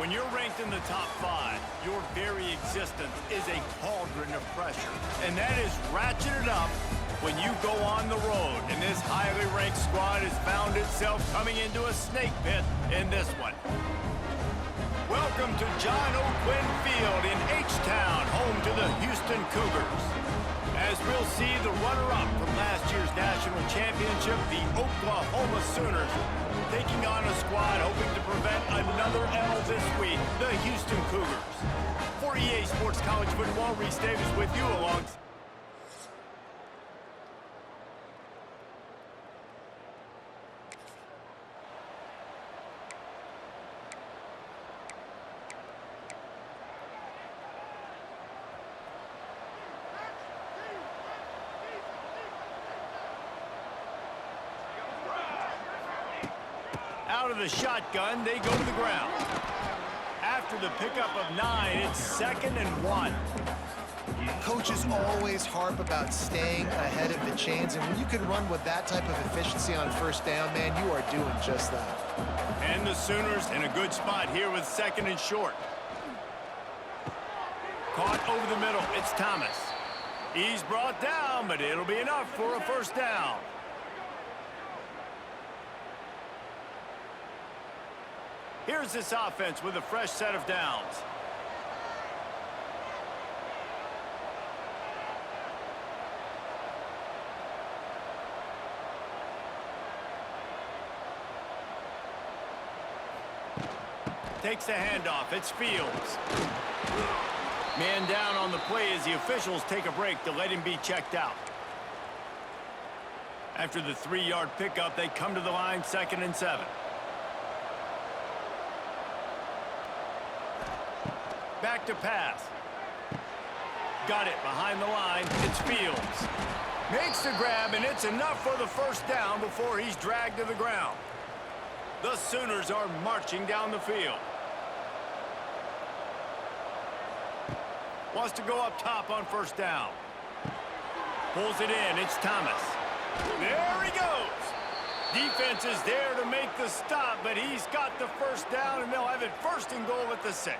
When you're ranked in the top 5, your very existence is a cauldron of pressure. And that is ratcheted up when you go on the road. And this highly ranked squad has found itself coming into a snake pit in this one. Welcome to John O'Quinn Field in H-Town, home to the Houston Cougars. As we'll see the runner-up from last year's national championship, the Oklahoma Sooners, taking on a squad hoping to prevent another L this week, the Houston Cougars. For EA Sports College Football, Reese Davis with you along. Out of the shotgun, they go to the ground. After the pickup of 9, it's 2nd and 1. Coaches always harp about staying ahead of the chains, and when you can run with that type of efficiency on first down, man, you are doing just that. And the Sooners in a good spot here with 2nd and short. Caught over the middle, it's Thomas. He's brought down, but it'll be enough for a first down. Here's this offense with a fresh set of downs. Takes the handoff. It's Fields. Man down on the play as the officials take a break to let him be checked out. After the 3-yard pickup, they come to the line, 2nd and 7. Back to pass. Got it behind the line. It's Fields. Makes the grab, and it's enough for the first down before he's dragged to the ground. The Sooners are marching down the field. Wants to go up top on first down. Pulls it in. It's Thomas. There he goes. Defense is there to make the stop, but he's got the first down, and they'll have it 1st and goal at the 6.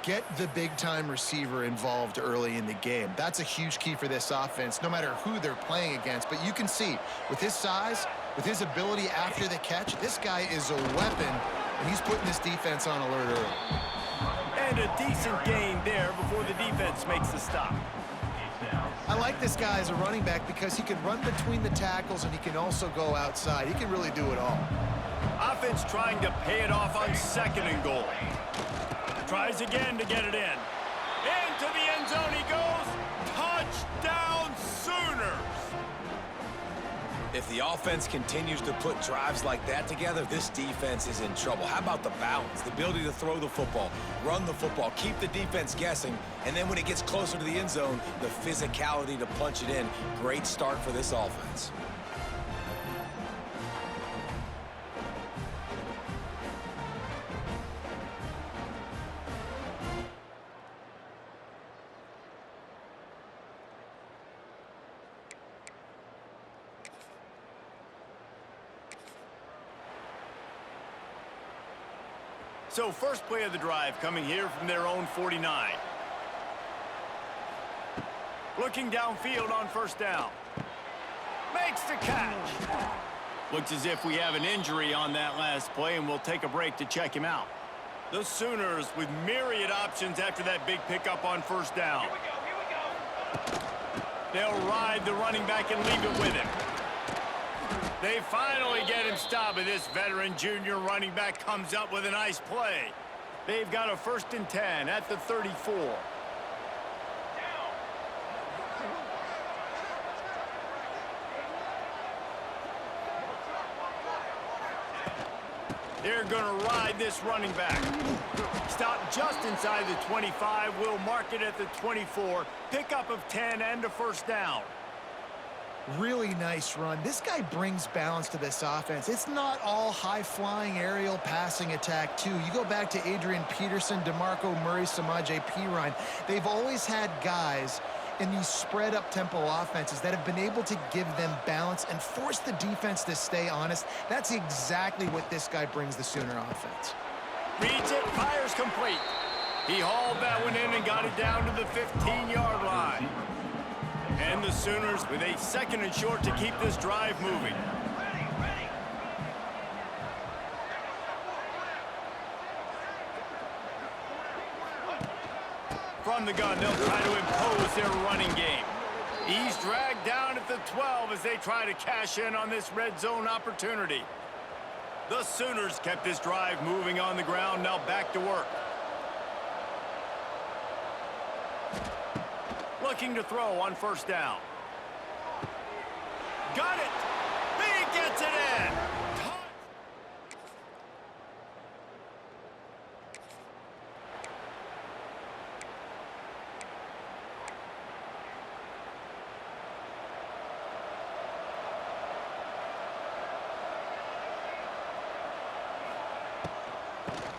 Get the big-time receiver involved early in the game. That's a huge key for this offense, no matter who they're playing against. But you can see, with his size, with his ability after the catch, this guy is a weapon, and he's putting this defense on alert early. And a decent gain there before the defense makes the stop. I like this guy as a running back because he can run between the tackles and he can also go outside. He can really do it all. Offense trying to pay it off on 2nd and goal. Tries again to get it in. Into the end zone he goes. Touchdown Sooners! If the offense continues to put drives like that together, this defense is in trouble. How about the balance, the ability to throw the football, run the football, keep the defense guessing, and then when it gets closer to the end zone, the physicality to punch it in. Great start for this offense. So first play of the drive coming here from their own 49. Looking downfield on first down. Makes the catch. Looks as if we have an injury on that last play, and we'll take a break to check him out. The Sooners with myriad options after that big pickup on first down. Here we go. They'll ride the running back and leave it with him. They finally get him stopped, and this veteran junior running back comes up with a nice play. They've got a 1st and 10 at the 34. They're going to ride this running back. Stop just inside the 25. We'll mark it at the 24. Pickup of 10 and a first down. Really nice run. This guy brings balance to this offense. It's not all high-flying aerial passing attack, too. You go back to Adrian Peterson, DeMarco Murray, Samaje Perine. They've always had guys in these spread-up tempo offenses that have been able to give them balance and force the defense to stay honest. That's exactly what this guy brings the Sooner offense. Reads it, fires complete. He hauled that one in and got it down to the 15-yard line. And the Sooners with a 2nd and short to keep this drive moving. From the gun, they'll try to impose their running game. He's dragged down at the 12 as they try to cash in on this red zone opportunity. The Sooners kept this drive moving on the ground, now back to work. Looking to throw on 1st down. Got it! He gets it in!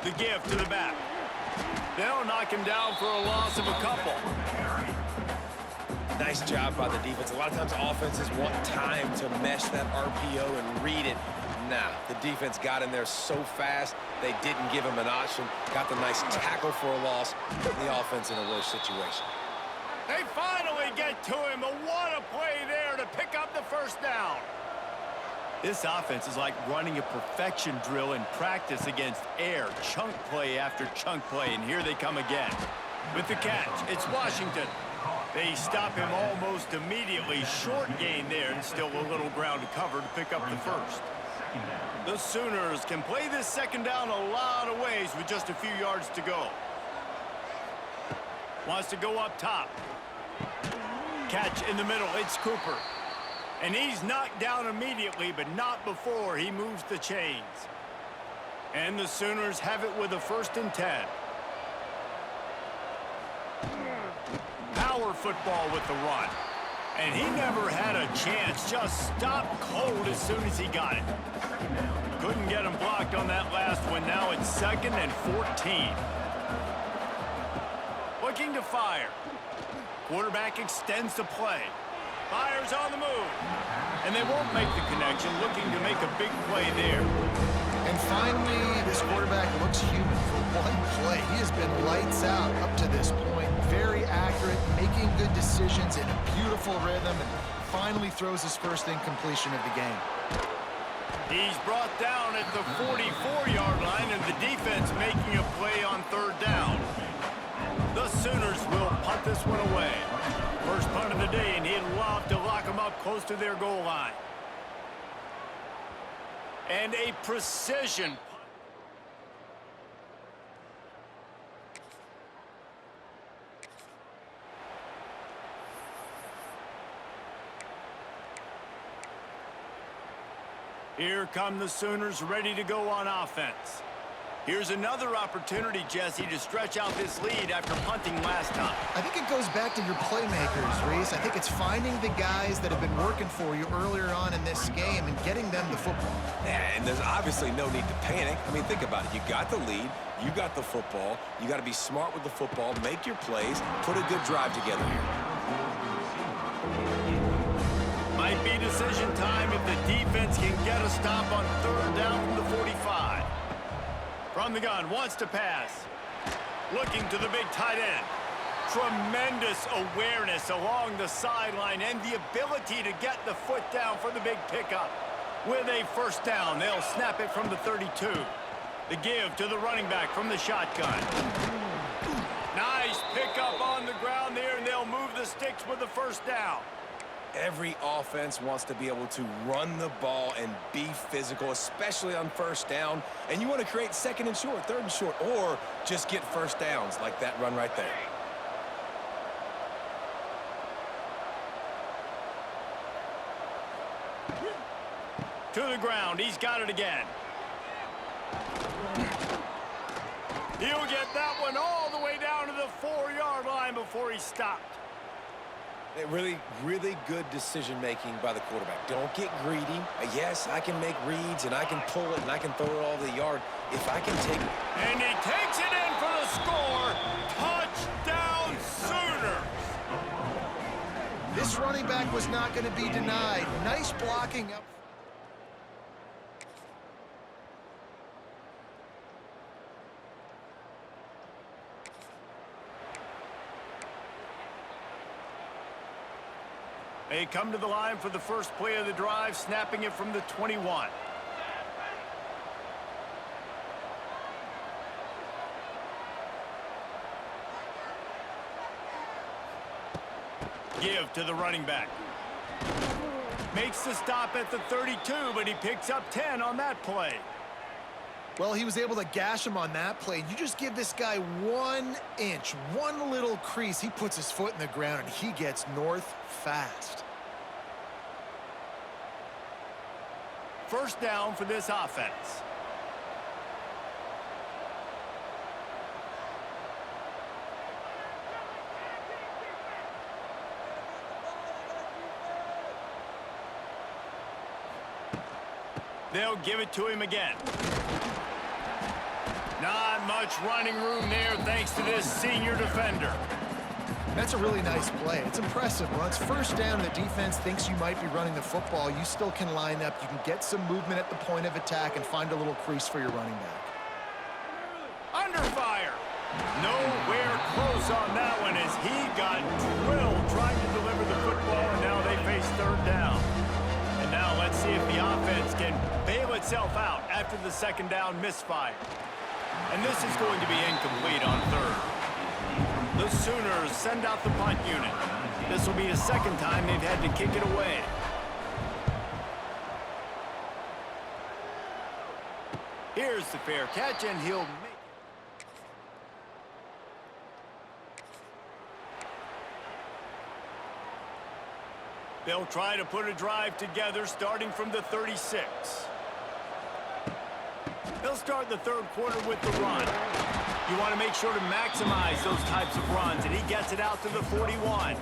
The give to the back. They'll knock him down for a loss of a couple. Nice job by the defense. A lot of times offenses want time to mesh that RPO and read it. Nah, the defense got in there so fast, they didn't give him an option. Got the nice tackle for a loss, putting the offense in a worse situation. They finally get to him. What a play there to pick up the 1st down. This offense is like running a perfection drill in practice against air. Chunk play after chunk play, and here they come again. With the catch, it's Washington. They stop him almost immediately. Short gain there, and still a little ground to cover to pick up the 1st. The Sooners can play this 2nd down a lot of ways with just a few yards to go. Wants to go up top. Catch in the middle, it's Cooper. And he's knocked down immediately, but not before he moves the chains. And the Sooners have it with a 1st and 10. Power football with the run. And he never had a chance, just stopped cold as soon as he got it. Couldn't get him blocked on that last one. Now it's 2nd and 14. Looking to fire. Quarterback extends the play. Fires on the move. And they won't make the connection, looking to make a big play there. And finally, this quarterback looks human for one play. He has been lights out up to this point. Very accurate, making good decisions in a beautiful rhythm, and finally throws his 1st incompletion of the game. He's brought down at the 44-yard line, and the defense making a play on 3rd down. The Sooners will punt this one away. First punt of the day, and he'd love to lock them up close to their goal line. And a precision punt. Here come the Sooners ready to go on offense. Here's another opportunity, Jesse, to stretch out this lead after punting last time. I think it goes back to your playmakers, Reese. I think it's finding the guys that have been working for you earlier on in this game and getting them the football. Yeah, and there's obviously no need to panic. I mean, think about it. You got the lead. You got the football. You got to be smart with the football, make your plays, put a good drive together here. Might be decision time if the defense can get a stop on 3rd down from the 45. From the gun, wants to pass. Looking to the big tight end. Tremendous awareness along the sideline and the ability to get the foot down for the big pickup. With a 1st down, they'll snap it from the 32. The give to the running back from the shotgun. Nice pickup on the ground there, and they'll move the sticks with the 1st down. Every offense wants to be able to run the ball and be physical, especially on 1st down. And you want to create 2nd and short, 3rd and short, or just get 1st downs like that run right there. To the ground, he's got it again. He'll get that one all the way down to the 4-yard line before he stopped. Really, really good decision-making by the quarterback. Don't get greedy. Yes, I can make reads, and I can pull it, and I can throw it all the yard. If I can take it. And he takes it in for the score. Touchdown, Sooners. This running back was not going to be denied. Nice blocking up. They come to the line for the first play of the drive, snapping it from the 21. Give to the running back. Makes the stop at the 32, but he picks up 10 on that play. Well, he was able to gash him on that play. You just give this guy 1 inch, one little crease. He puts his foot in the ground, and he gets north fast. First down for this offense. They'll give it to him again. Not much running room there thanks to this senior defender. That's a really nice play. It's impressive. Well, it's first down and the defense thinks you might be running the football. You still can line up. You can get some movement at the point of attack and find a little crease for your running back. Under fire. Nowhere close on that one as he got drilled trying to deliver the football, and now they face third down. And now let's see if the offense can bail itself out after the second down misfire. And this is going to be incomplete on third. The Sooners send out the punt unit. This will be the second time they've had to kick it away. Here's the fair catch, and he'll make it. They'll try to put a drive together starting from the 36. They'll start the third quarter with the run. You want to make sure to maximize those types of runs, and he gets it out to the 41.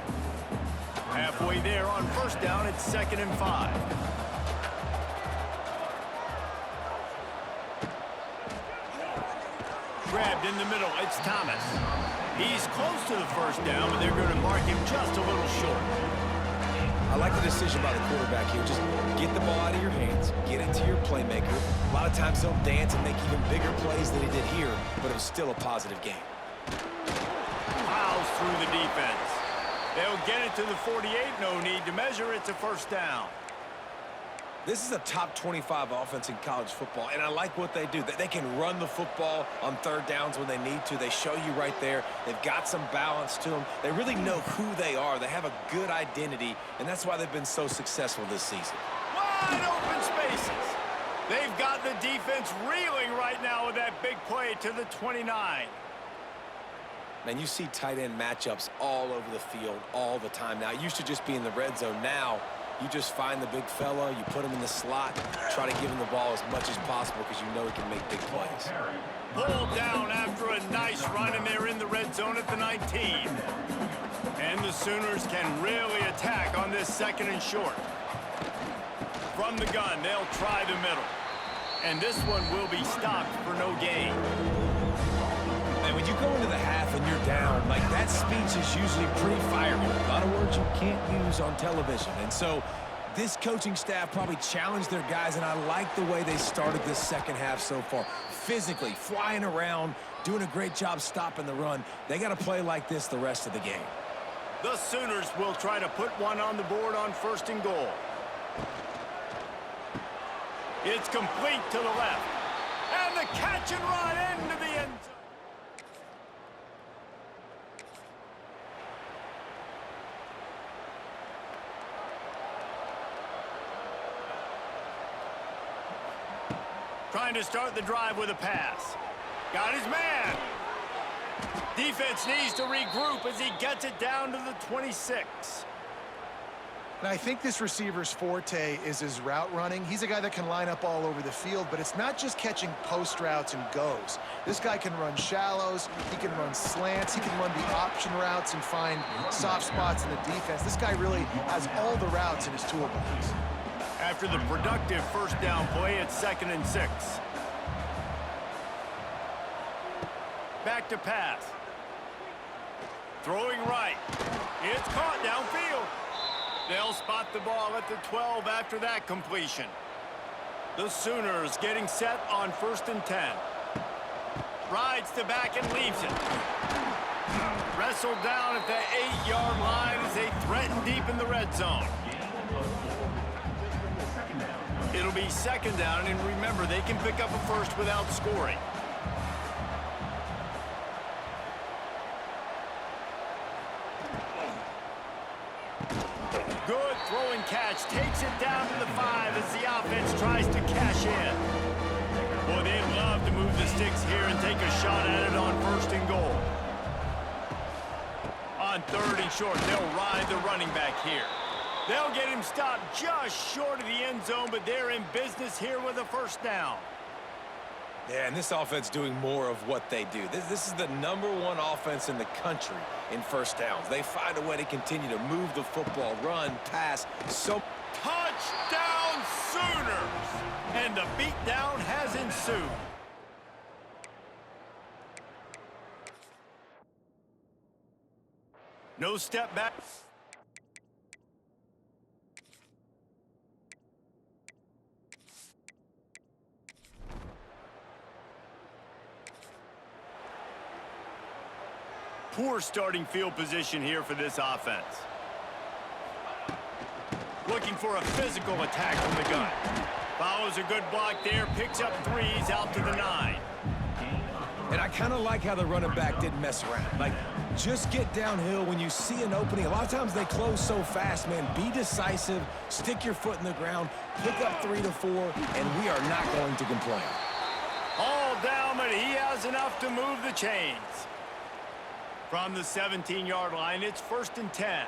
Halfway there on first down, it's 2nd and 5. Grabbed in the middle, it's Thomas. He's close to the first down, but they're going to mark him just a little short. I like the decision by the quarterback here. Just get the ball out of your hands, get it to your playmaker. A lot of times he'll dance and make even bigger plays than he did here, but it was still a positive game. Plows through the defense. They'll get it to the 48. No need to measure. It's a first down. This is a top 25 offense in college football, and I like what they do. They can run the football on third downs when they need to. They show you right there. They've got some balance to them. They really know who they are. They have a good identity, and that's why they've been so successful this season. Wide open spaces. They've got the defense reeling right now with that big play to the 29. Man, you see tight end matchups all over the field all the time now. It used to just be in the red zone. Now you just find the big fella, you put him in the slot, try to give him the ball as much as possible because you know he can make big plays. Pulled down after a nice run, and they're in the red zone at the 19. And the Sooners can really attack on this 2nd and short. From the gun, they'll try the middle. And this one will be stopped for no gain. And when you go into the half and you're down, like that speech is usually pretty fiery. A lot of words you can't use on television. And so this coaching staff probably challenged their guys, and I like the way they started this second half so far. Physically, flying around, doing a great job stopping the run. They got to play like this the rest of the game. The Sooners will try to put one on the board on 1st and goal. It's complete to the left. And the catch and run into the end zone. Trying to start the drive with a pass. Got his man. Defense needs to regroup as he gets it down to the 26. And I think this receiver's forte is his route running. He's a guy that can line up all over the field, but it's not just catching post routes and goes. This guy can run shallows, he can run slants, he can run the option routes and find soft spots in the defense. This guy really has all the routes in his toolbox. After the productive first down play, it's 2nd and 6. Back to pass. Throwing right. It's caught downfield. They'll spot the ball at the 12 after that completion. The Sooners getting set on 1st and 10. Rides to back and leaves it. Wrestled down at the 8-yard line as they threaten deep in the red zone. It'll be second down, and remember, they can pick up a first without scoring. Good throwing catch. Takes it down to the 5 as the offense tries to cash in. Boy, they'd love to move the sticks here and take a shot at it on first and goal. On third and short, they'll ride the running back here. They'll get him stopped just short of the end zone, but they're in business here with a first down. Yeah, and this offense doing more of what they do. This is the #1 offense in the country in first downs. They find a way to continue to move the football, run, pass. Touchdown Sooners! And the beatdown has ensued. No step back. Poor starting field position here for this offense. Looking for a physical attack from the gun. Follows a good block there, picks up 3s out to the 9. And I kind of like how the running back didn't mess around. Like, just get downhill when you see an opening. A lot of times they close so fast, man. Be decisive, stick your foot in the ground, pick up 3 to 4, and we are not going to complain. All down, but he has enough to move the chains. From the 17-yard line, it's 1st and 10.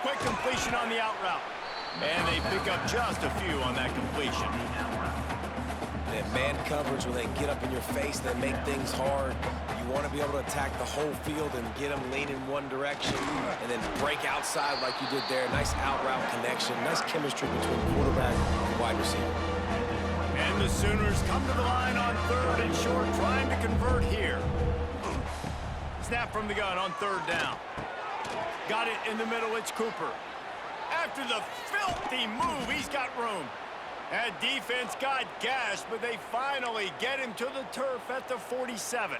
Quick completion on the out route. And they pick up just a few on that completion. And man coverage, when they get up in your face, they make things hard. You want to be able to attack the whole field and get them lean in one direction and then break outside like you did there. Nice out route connection. Nice chemistry between quarterback and wide receiver. And the Sooners come to the line on 3rd and short, trying to convert here. Snap from the gun on 3rd down. Got it in the middle, it's Cooper. After the filthy move, he's got room. That defense got gashed, but they finally get him to the turf at the 47.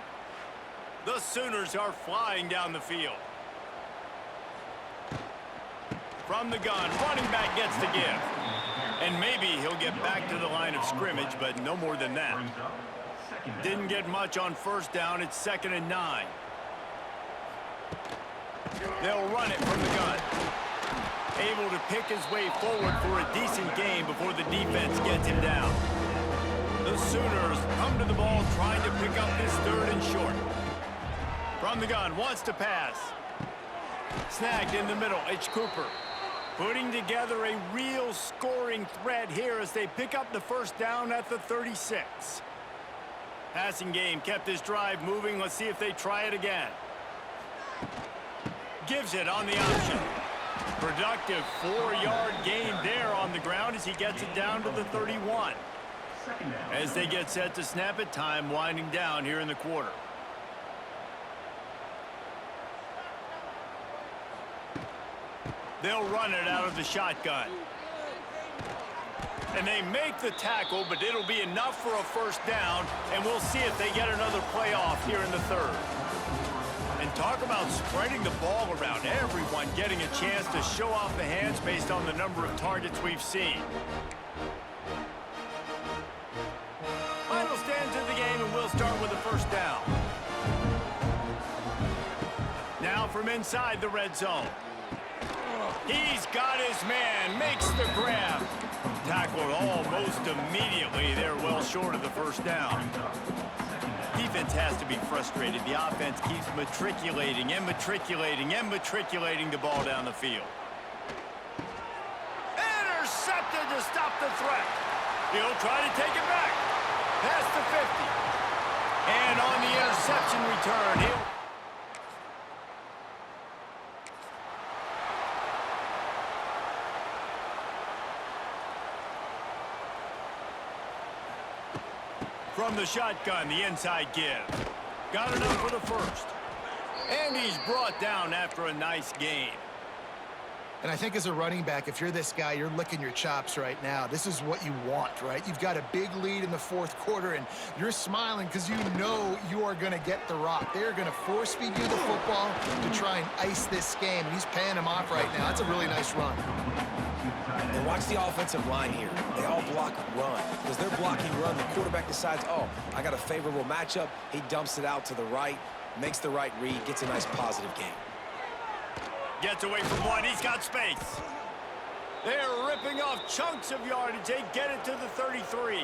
The Sooners are flying down the field. From the gun, running back gets the give. And maybe he'll get back to the line of scrimmage, but no more than that. Didn't get much on 1st down. It's 2nd and 9. They'll run it from the gun. Able to pick his way forward for a decent gain before the defense gets him down. The Sooners come to the ball trying to pick up this 3rd and short. From the gun, wants to pass. Snagged in the middle, it's Cooper. Putting together a real scoring threat here as they pick up the 1st down at the 36. Passing game kept this drive moving. Let's see if they try it again. Gives it on the option. Productive 4-yard gain there on the ground as he gets it down to the 31. As they get set to snap it, time winding down here in the quarter. They'll run it out of the shotgun. And they make the tackle, but it'll be enough for a 1st down, and we'll see if they get another play off here in the 3rd. And talk about spreading the ball around. Everyone getting a chance to show off the hands based on the number of targets we've seen. Final stands of the game, and we'll start with the 1st down. Now from inside the red zone. He's got his man, makes the grab. Tackled almost immediately. They're well short of the 1st down. Defense has to be frustrated. The offense keeps matriculating and matriculating and matriculating the ball down the field. Intercepted to stop the threat. He'll try to take it back. Past the 50. And on the interception return, he'll... From the shotgun, the inside give. Got enough for the 1st. And he's brought down after a nice gain. And I think as a running back, if you're this guy, you're licking your chops right now. This is what you want, right? You've got a big lead in the fourth quarter, and you're smiling because you know you are going to get the rock. They're going to force feed you the football to try and ice this game, and he's paying him off right now. That's a really nice run. And watch the offensive line here. They all block run. Because they're blocking run, the quarterback decides, oh, I got a favorable matchup. He dumps it out to the right, makes the right read, gets a nice positive game. Gets away from one. He's got space. They're ripping off chunks of yardage. They get it to the 33.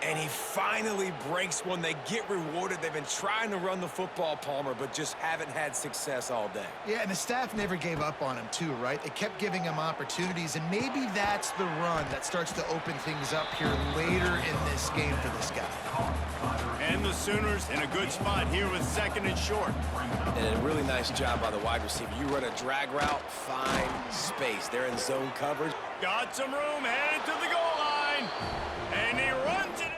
And he finally breaks one. They get rewarded. They've been trying to run the football, Palmer, but just haven't had success all day. Yeah, and the staff never gave up on him too, right? They kept giving him opportunities, and maybe that's the run that starts to open things up here later in this game for this guy. And the Sooners in a good spot here with 2nd and short. And a really nice job by the wide receiver. You run a drag route, find space. They're in zone coverage. Got some room, headed to the goal line. And he runs it in.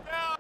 Yeah.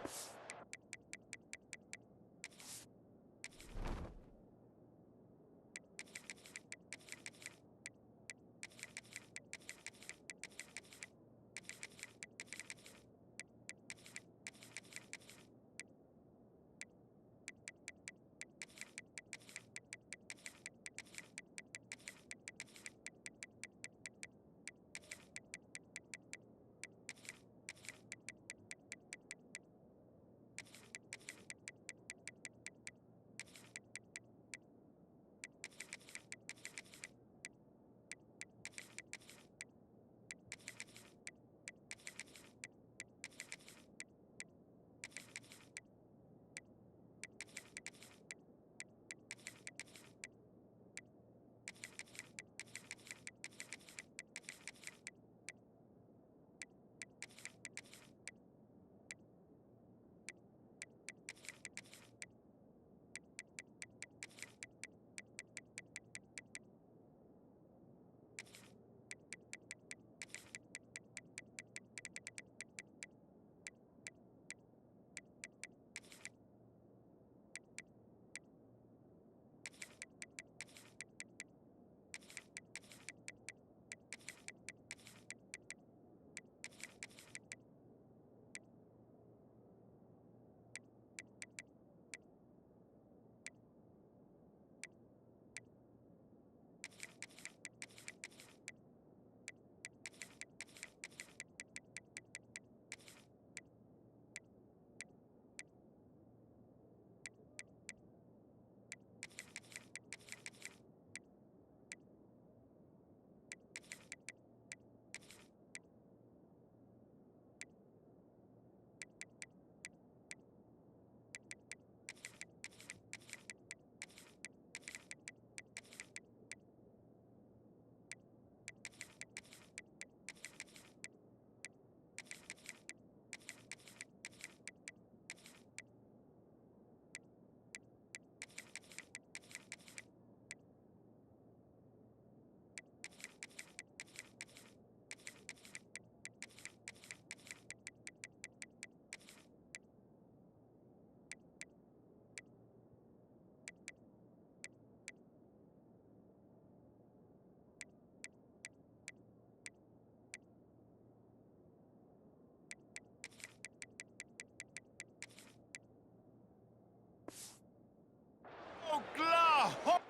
Oklahoma!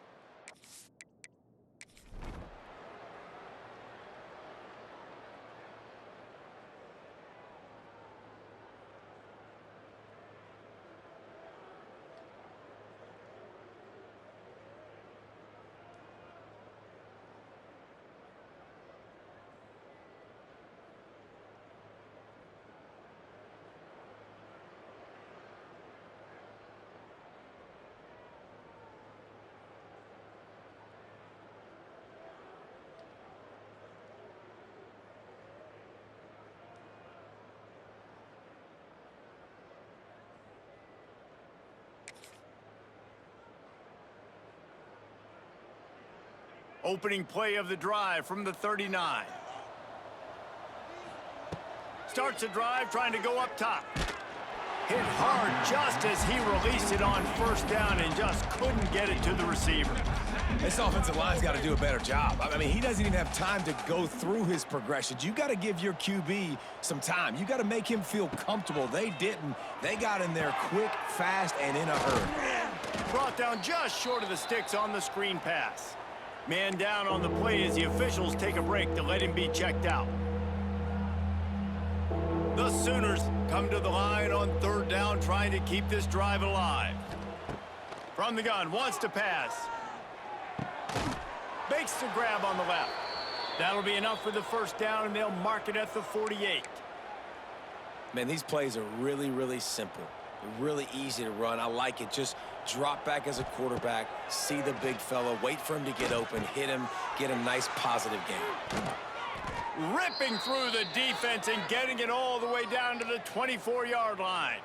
Opening play of the drive from the 39. Starts the drive trying to go up top. Hit hard just as he released it on first down and just couldn't get it to the receiver. This offensive line's got to do a better job. I mean, he doesn't even have time to go through his progressions. You got to give your QB some time. You got to make him feel comfortable. They didn't. They got in there quick, fast, and in a hurry. Brought down just short of the sticks on the screen pass. Man down on the play as the officials take a break to let him be checked out. The Sooners come to the line on third down, trying to keep this drive alive. From the gun, wants to pass. Makes the grab on the left. That'll be enough for the first down, and they'll mark it at the 48. Man, these plays are really, really simple. They're really easy to run. I like it. Just drop back as a quarterback, see the big fella, wait for him to get open, hit him, get a nice positive game. Ripping through the defense and getting it all the way down to the 24-yard line.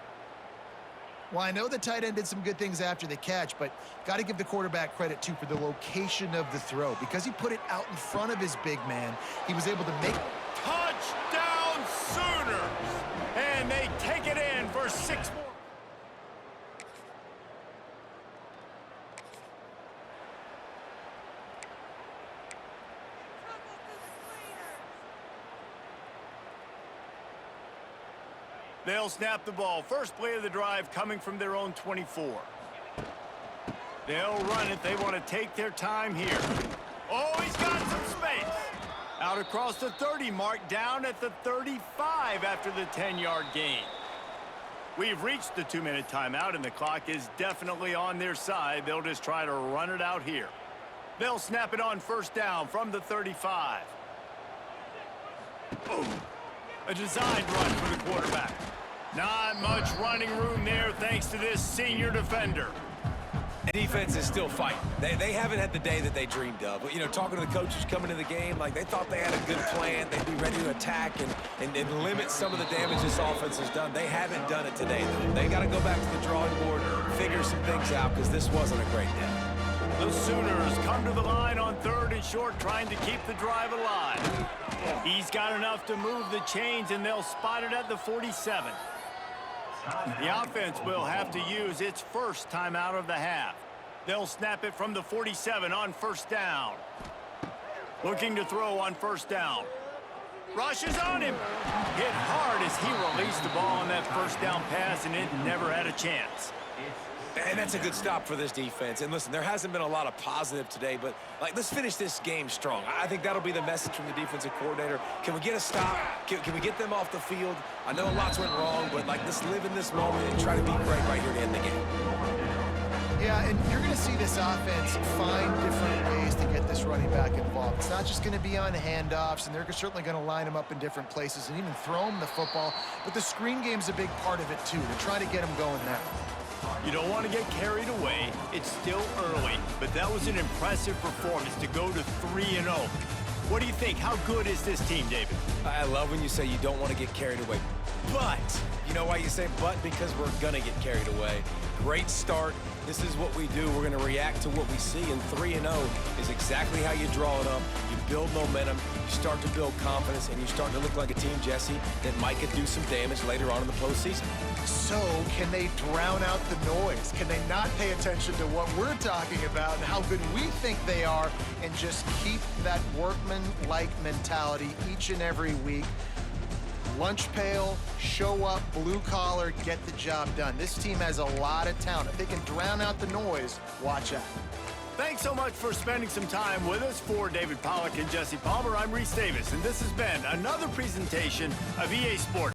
Well, I know the tight end did some good things after the catch, but got to give the quarterback credit, too, for the location of the throw. Because he put it out in front of his big man, he was able to make... Touchdown Sooners! And they take it in for 6 more. They'll snap the ball. First play of the drive coming from their own 24. They'll run it. They want to take their time here. Oh, he's got some space. Out across the 30 mark, down at the 35 after the 10-yard gain. We've reached the 2-minute timeout, and the clock is definitely on their side. They'll just try to run it out here. They'll snap it on first down from the 35. Boom. A designed run for the quarterback. Not much running room there thanks to this senior defender. Defense is still fighting. They haven't had the day that they dreamed of. You know, talking to the coaches coming into the game, like they thought they had a good plan. They'd be ready to attack and limit some of the damage this offense has done. They haven't done it today, though. They got to go back to the drawing board, figure some things out, because this wasn't a great day. The Sooners come to the line on third and short, trying to keep the drive alive. He's got enough to move the chains, and they'll spot it at the 47. The offense will have to use its first time out of the half. They'll snap it from the 47 on first down. Looking to throw on first down. Rushes on him. Hit hard as he released the ball on that first down pass, and it never had a chance. And that's a good stop for this defense. And listen, there hasn't been a lot of positive today, but let's finish this game strong. I think that'll be the message from the defensive coordinator. Can we get a stop? Can we get them off the field? I know lots went wrong, but let's live in this moment and try to be great right here to end the game. Yeah, and you're going to see this offense find different ways to get this running back involved. It's not just going to be on handoffs, and they're certainly going to line him up in different places and even throw him the football. But the screen game's a big part of it, too, to try to get him going there. You don't want to get carried away. It's still early, but that was an impressive performance to go to 3-0. What do you think? How good is this team, David? I love when you say you don't want to get carried away. But, you know why you say but? Because we're going to get carried away. Great start. This is what we do. We're going to react to what we see, and 3-0 is exactly how you draw it up. You build momentum, you start to build confidence, and you start to look like a team, Jesse, that might could do some damage later on in the postseason. So, can they drown out the noise? Can they not pay attention to what we're talking about and how good we think they are and just keep that workman-like mentality each and every week? Lunch pail, show up, blue collar, get the job done. This team has a lot of talent. If they can drown out the noise, watch out. Thanks so much for spending some time with us. For David Pollack and Jesse Palmer, I'm Reese Davis, and this has been another presentation of EA Sports.